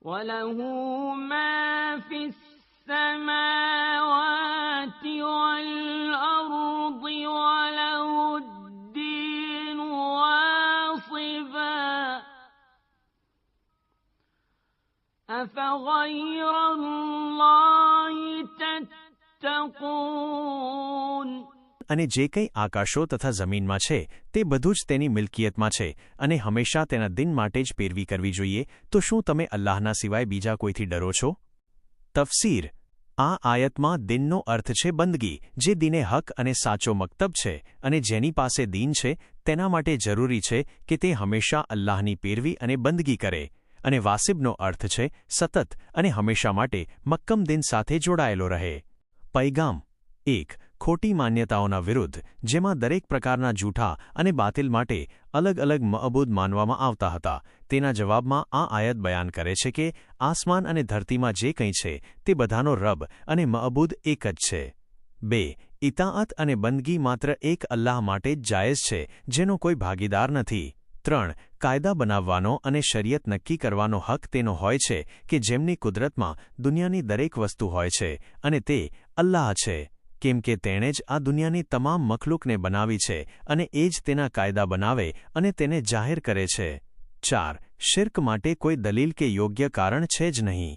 وله ما في السماوات والأرض وله الدين واصبا أفغير الله تتقون। અને જે કંઈ આકાશો તથા જમીનમાં છે તે બધું જ તેની મિલકિયતમાં છે અને હંમેશા તેના દિન માટે જ પેરવી કરવી જોઈએ, તો શું તમે અલ્લાહના સિવાય બીજા કોઈથી ડરો છો? તફસીર: આ આયતમાં દિનનો અર્થ છે બંદગી, જે દીને હક અને સાચો મકતબ છે, અને જેની પાસે દીન છે તેના માટે જરૂરી છે કે તે હંમેશા અલ્લાહની પેરવી અને બંદગી કરે, અને વાસિબનો અર્થ છે સતત અને હંમેશા માટે મક્કમ દિન સાથે જોડાયેલો રહે। પૈગામ 1. ખોટી માન્યતાઓના વિરુદ્ધ, જેમાં દરેક પ્રકારના જૂઠા અને બાતિલ માટે અલગ અલગ મઅબૂદ માનવામાં આવતા હતા, તેના જવાબમાં આ આયત બયાન કરે છે કે આસમાન અને ધરતીમાં જે કંઈ છે તે બધાનો રબ અને મઅબૂદ એક જ છે। 2. ઇતાઅત અને બંદગી માત્ર એક અલ્લાહ માટે જ જાયઝ છે, જેનો કોઈ ભાગીદાર નથી। 3. કાયદા બનાવવાનો અને શરિયત નક્કી કરવાનો હક તેનો હોય છે કે જેમની કુદરતમાં દુનિયાની દરેક વસ્તુ હોય છે, અને તે અલ્લાહ છે, કેમ કે તેણે જ આ દુનિયાની તમામ મખલૂકને બનાવી છે અને એ જ તેના કાયદા બનાવે અને તેને જાહેર કરે છે। 4. શિર્ક માટે કોઈ દલીલ કે યોગ્ય કારણ છે જ નહીં।